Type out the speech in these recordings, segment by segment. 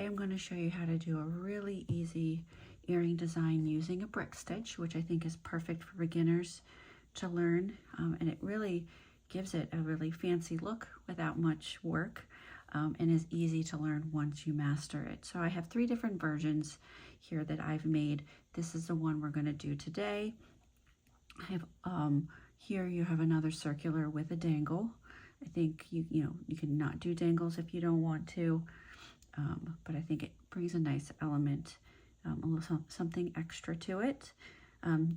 today I'm going to show you how to do a really easy earring design using a brick stitch, which I think is perfect for beginners to learn, and it really gives it a really fancy look without much work, and is easy to learn once you master it. So I have 3 different versions here that I've made. This is the one we're going to do today. I have here you have another circular with a dangle. I think you can not do dangles if you don't want to, but I think it brings a nice element, a little something extra to it.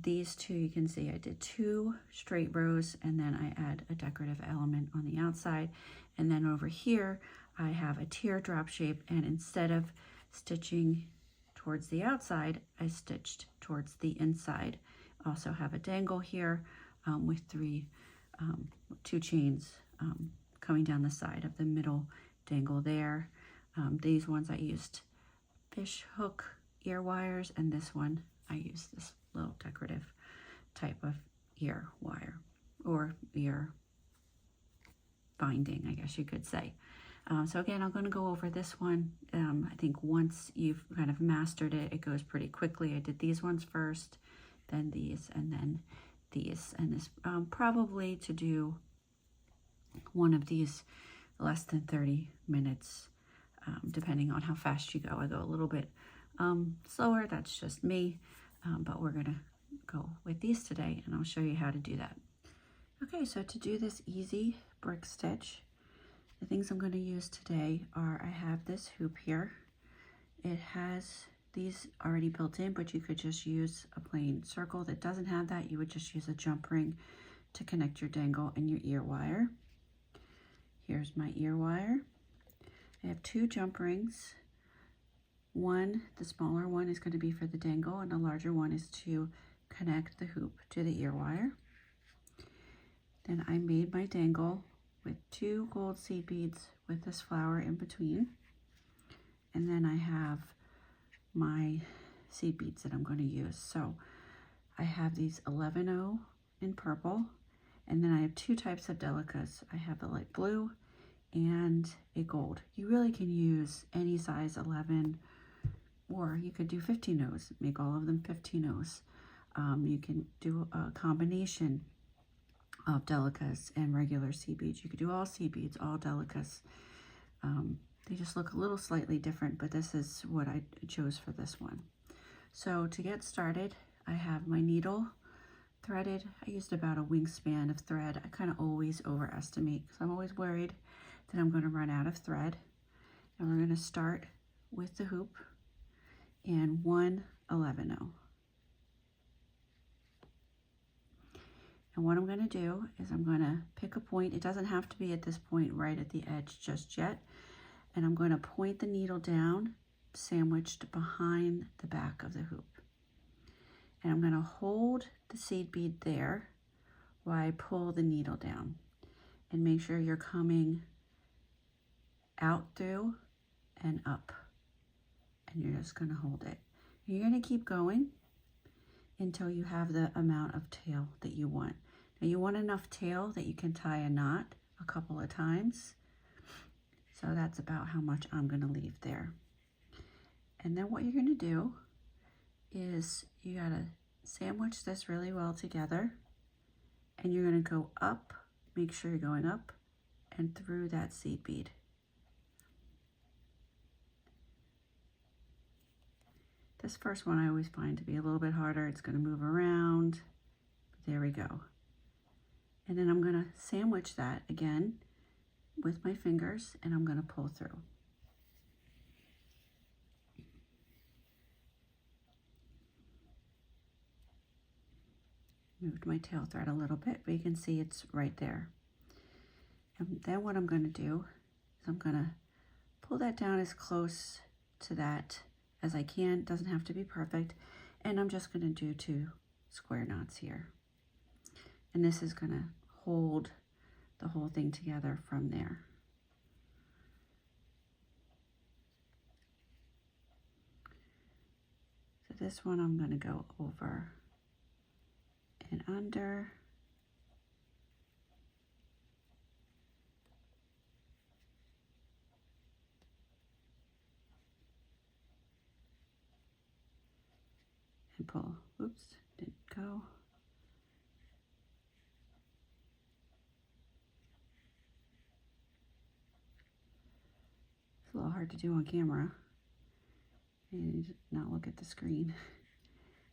These 2, you can see I did 2 straight rows, and then I add a decorative element on the outside. And then over here I have a teardrop shape, and instead of stitching towards the outside, I stitched towards the inside. Also have a dangle here with 2 chains coming down the side of the middle dangle there. These ones I used fish hook ear wires, and this one I used this little decorative type of ear wire, or ear binding, I guess you could say. So again, I'm going to go over this one. I think once you've kind of mastered it, it goes pretty quickly. I did these ones first, then these, and then these. And this probably to do one of these less than 30 minutes, depending on how fast you go. I go a little bit slower, that's just me, but we're gonna go with these today, and I'll show you how to do that. Okay, so to do this easy brick stitch, the things I'm going to use today are, I have this hoop here. It has these already built in, but you could just use a plain circle that doesn't have that. You would just use a jump ring to connect your dangle and your ear wire. Here's my ear wire. I have 2 jump rings. One, the smaller one, is going to be for the dangle, and the larger one is to connect the hoop to the ear wire. Then I made my dangle with 2 gold seed beads with this flower in between. And then I have my seed beads that I'm going to use. So I have these 11-0 in purple, and then I have 2 types of Delicas. I have the light blue and a gold. You really can use any size 11, or you could do 15-0s, make all of them 15-0s. You can do a combination of Delicas and regular seed beads. You could do all seed beads, all Delicas. They just look a little slightly different, but this is what I chose for this one. So to get started, I have my needle threaded. I used about a wingspan of thread. I kind of always overestimate because I'm always worried that I'm going to run out of thread. And we're going to start with the hoop and 1 11-0. And what I'm going to do is I'm going to pick a point. It doesn't have to be at this point right at the edge just yet. And I'm going to point the needle down, sandwiched behind the back of the hoop. And I'm going to hold the seed bead there while I pull the needle down. And make sure you're coming out through and up. And you're just going to hold it. And you're going to keep going until you have the amount of tail that you want. Now you want enough tail that you can tie a knot a couple of times. So that's about how much I'm going to leave there. And then what you're going to do is you got to sandwich this really well together, and you're going to go up, make sure you're going up and through that seed bead. This first one I always find to be a little bit harder. It's going to move around. There we go. And then I'm going to sandwich that again with my fingers, and I'm going to pull through. Moved my tail thread a little bit, but you can see it's right there. And then what I'm going to do is I'm going to pull that down as close to that as I can. It doesn't have to be perfect. And I'm just going to do 2 square knots here. And this is going to hold the whole thing together from there. So this one I'm going to go over and under. pull. Oops, didn't go. It's a little hard to do on camera. And not look at the screen.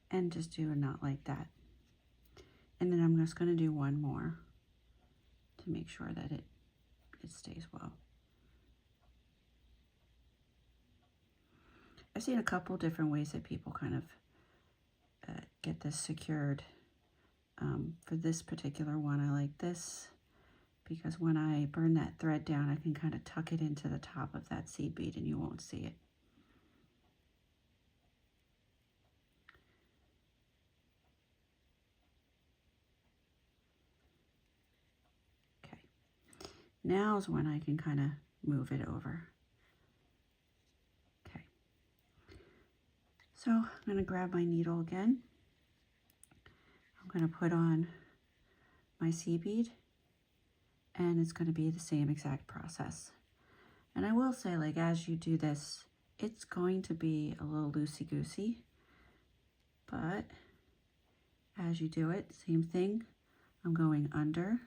And just do a knot like that. And then I'm just going to do one more to make sure that it stays well. I've seen a couple different ways that people kind of get this secured. For this particular one, I like this because when I burn that thread down, I can kind of tuck it into the top of that seed bead and you won't see it. Okay, now's when I can kind of move it over. Okay, so I'm going to grab my needle again. I'm going to put on my seed bead, and it's going to be the same exact process. And I will say, like, as you do this, it's going to be a little loosey-goosey, but as you do it, same thing. I'm going under,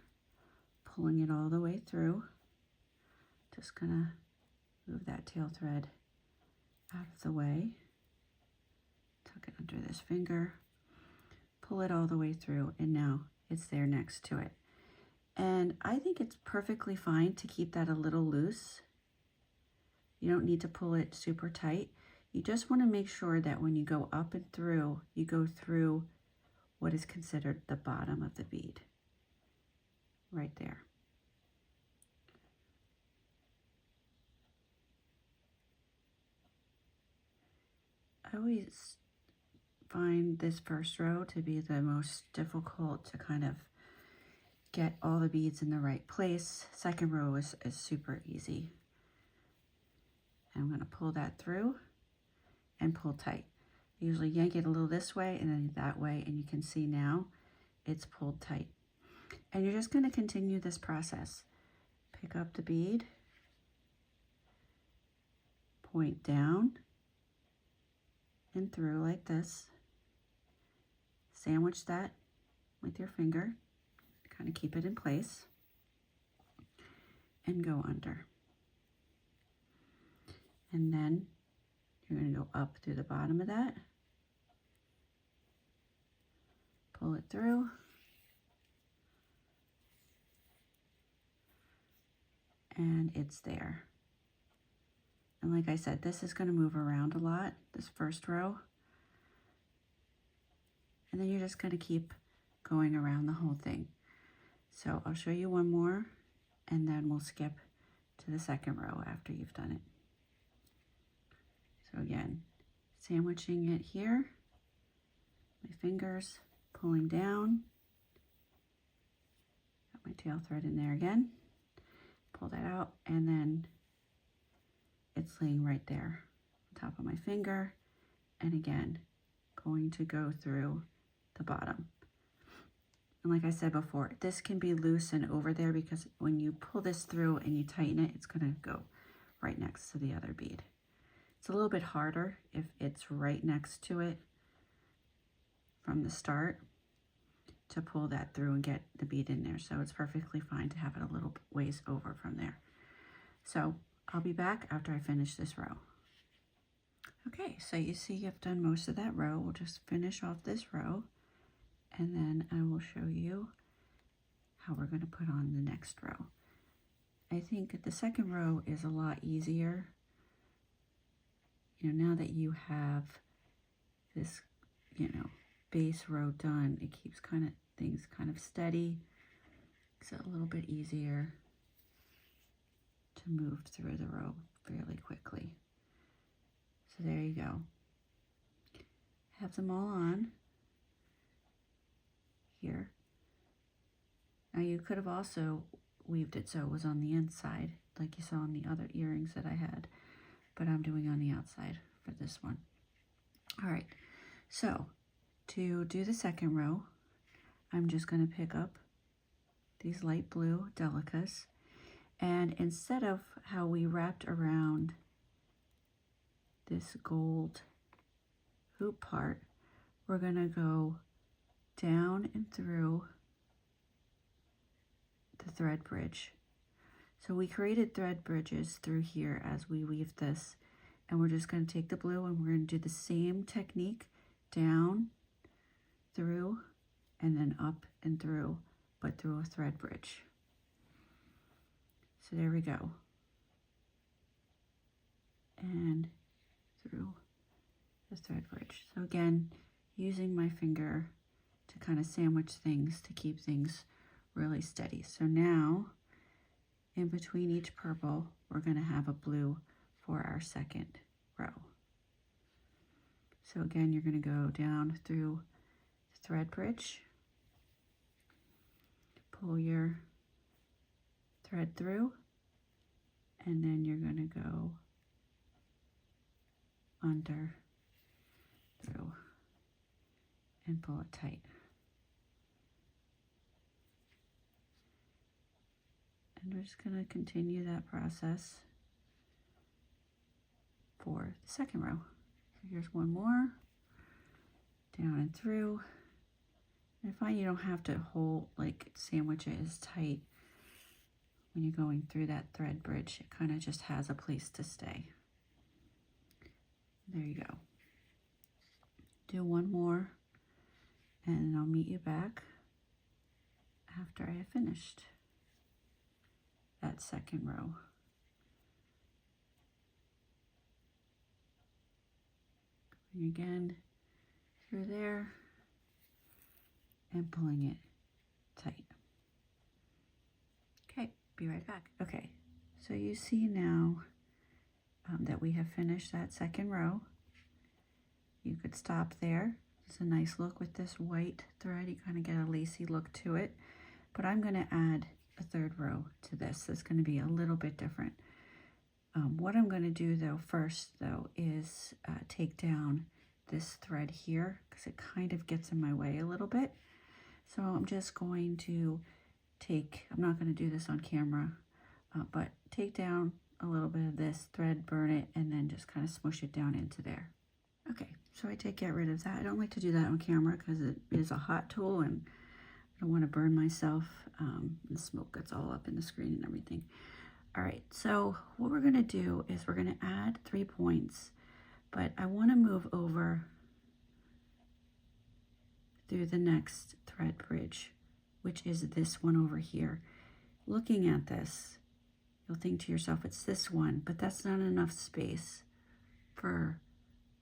pulling it all the way through. Just gonna move that tail thread out of the way, tuck it under this finger, pull it all the way through, and now it's there next to it. And I think it's perfectly fine to keep that a little loose. You don't need to pull it super tight. You just want to make sure that when you go up and through, you go through what is considered the bottom of the bead, right there. I always find this first row to be the most difficult to kind of get all the beads in the right place. Second row is super easy. And I'm going to pull that through and pull tight. I usually yank it a little this way and then that way, and you can see now it's pulled tight. And you're just going to continue this process. Pick up the bead, point down and through like this. Sandwich that with your finger, kind of keep it in place, and go under. And then you're going to go up through the bottom of that, pull it through, and it's there. And like I said, this is going to move around a lot, this first row. And then you're just going to keep going around the whole thing. So I'll show you one more, and then we'll skip to the second row after you've done it. So again, sandwiching it here, my fingers pulling down, got my tail thread in there again, pull that out, and then it's laying right there on top of my finger, and again, going to go through the bottom. And like I said before, this can be loose and over there because when you pull this through and you tighten it, it's going to go right next to the other bead. It's a little bit harder if it's right next to it from the start to pull that through and get the bead in there. So it's perfectly fine to have it a little ways over from there. So I'll be back after I finish this row. Okay, so you see I've done most of that row. We'll just finish off this row, and then I will show you how we're going to put on the next row. I think the second row is a lot easier. You know, now that you have this, base row done, it keeps things kind of steady. It's a little bit easier to move through the row fairly quickly. So there you go. Have them all on here. Now you could have also weaved it so it was on the inside, like you saw on the other earrings that I had, but I'm doing on the outside for this one. All right, so to do the second row, I'm just going to pick up these light blue Delicas, and instead of how we wrapped around this gold hoop part, we're going to go down and through the thread bridge. So we created thread bridges through here as we weave this, and we're just going to take the blue and we're going to do the same technique, down, through, and then up and through, but through a thread bridge. So there we go. And through the thread bridge. So again, using my finger to kind of sandwich things to keep things really steady. So now, in between each purple, we're going to have a blue for our second row. So again, you're going to go down through the thread bridge, pull your thread through, and then you're going to go under, through, and pull it tight. And we're just going to continue that process for the second row. So here's one more, down and through. And I find you don't have to hold, like, sandwich it as tight when you're going through that thread bridge. It kind of just has a place to stay. There you go. Do one more, and I'll meet you back after I have finished that second row. Going again through there and pulling it tight. Okay, be right back. Okay, so you see now that we have finished that second row. You could stop there. It's a nice look with this white thread. You kind of get a lacy look to it. But I'm going to add a third row to this. It's going to be a little bit different. What I'm going to do though first though is take down this thread here because it kind of gets in my way a little bit. So I'm just going to I'm not going to do this on camera, but take down a little bit of this thread, burn it, and then just kind of smush it down into there. Okay, so I get rid of that. I don't like to do that on camera because it is a hot tool and I don't want to burn myself. The smoke gets all up in the screen and everything. All right, so what we're going to do is we're going to add 3 points, but I want to move over through the next thread bridge, which is this one over here. Looking at this, you'll think to yourself, it's this one, but that's not enough space for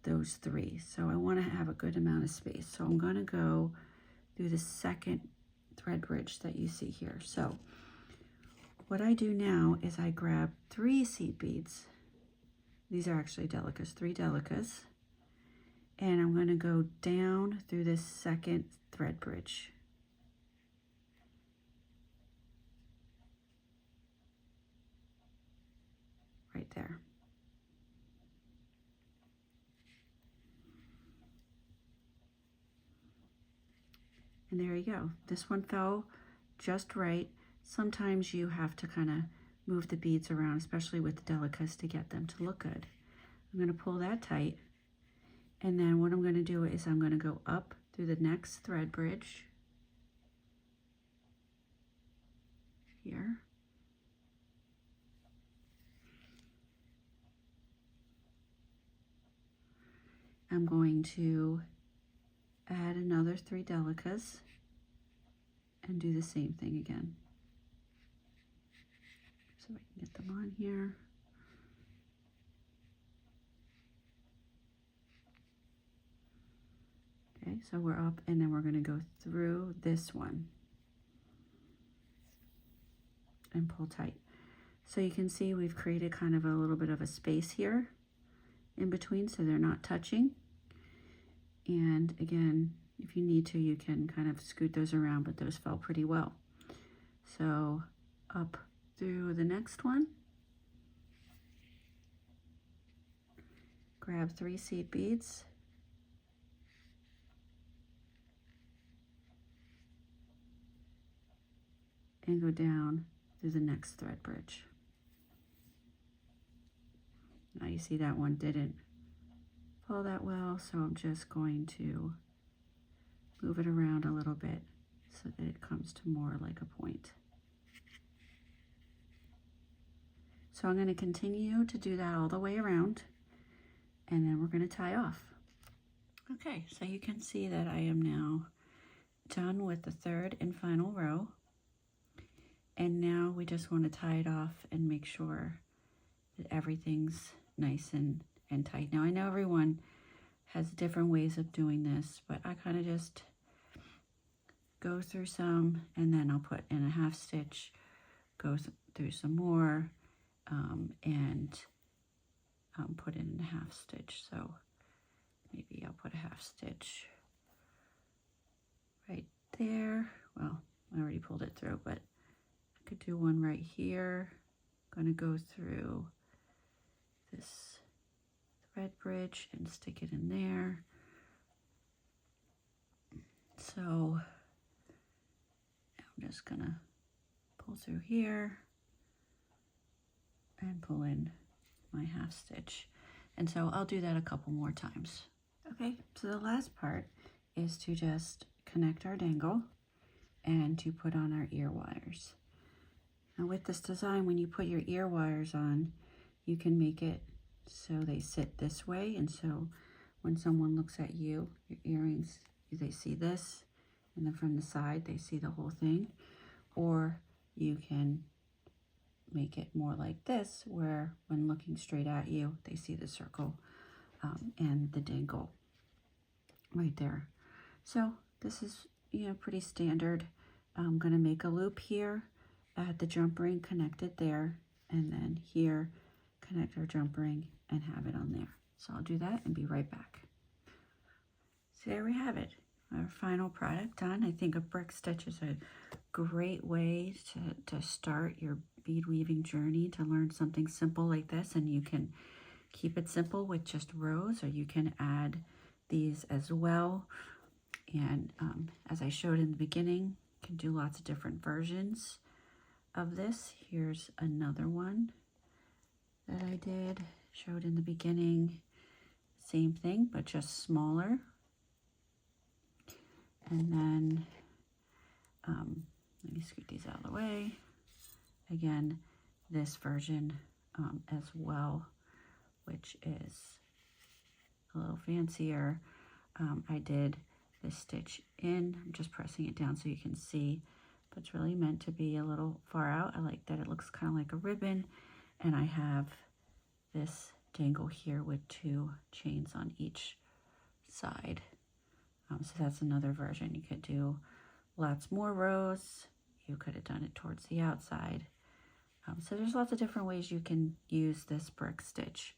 those 3. So I want to have a good amount of space. So I'm going to go through the second thread bridge that you see here. So what I do now is I grab 3 seed beads. These are actually Delicas, 3 Delicas. And I'm going to go down through this second thread bridge. Right there. And there you go. This one fell just right. Sometimes you have to kind of move the beads around, especially with the Delicas, to get them to look good. I'm going to pull that tight. And then what I'm going to do is I'm going to go up through the next thread bridge. Here. I'm going to add another 3 Delicas and do the same thing again. So I can get them on here. Okay, so we're up and then we're going to go through this one and pull tight. So you can see we've created kind of a little bit of a space here in between so they're not touching. And again, if you need to, you can kind of scoot those around, but those fell pretty well. So up through the next one, grab 3 seed beads, and go down through the next thread bridge. Now you see that one didn't fall that well, so I'm just going to move it around a little bit so that it comes to more like a point. So I'm going to continue to do that all the way around, and then we're going to tie off. Okay, so you can see that I am now done with the third and final row. And now we just want to tie it off and make sure that everything's nice and tight. Now I know everyone has different ways of doing this, but I kind of just go through some and then I'll put in a half stitch, go through some more, and put in a half stitch. So maybe I'll put a half stitch right there. Well, I already pulled it through, but I could do one right here. I'm going to go through this thread bridge and stick it in there. So I'm just going to pull through here and pull in my half stitch. And so I'll do that a couple more times. Okay, so the last part is to just connect our dangle and to put on our ear wires. Now with this design, when you put your ear wires on, you can make it so they sit this way, and so when someone looks at you, your earrings, they see this, and then from the side they see the whole thing. Or you can make it more like this, where when looking straight at you, they see the circle and the dangle right there. So this is, you know, pretty standard. I'm going to make a loop here at the jump ring, connect it there, and then here connect our jump ring and have it on there. So I'll do that and be right back. So there we have it, our final product done. I think a brick stitch is a great way to start your bead weaving journey, to learn something simple like this, and you can keep it simple with just rows, or you can add these as well. And as I showed in the beginning, you can do lots of different versions of this. Here's another one that I showed in the beginning. Same thing, but just smaller. And then, let me scoot these out of the way. Again, this version as well, which is a little fancier. I did this stitch in, I'm just pressing it down so you can see, but it's really meant to be a little far out. I like that it looks kind of like a ribbon, and I have this dangle here with 2 chains on each side. So that's another version. You could do lots more rows. You could have done it towards the outside. So there's lots of different ways you can use this brick stitch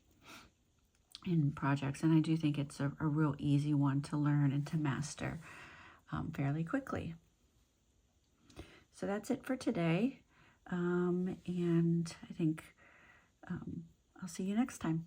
in projects, and I do think it's a real easy one to learn and to master fairly quickly. So that's it for today, and I think I'll see you next time.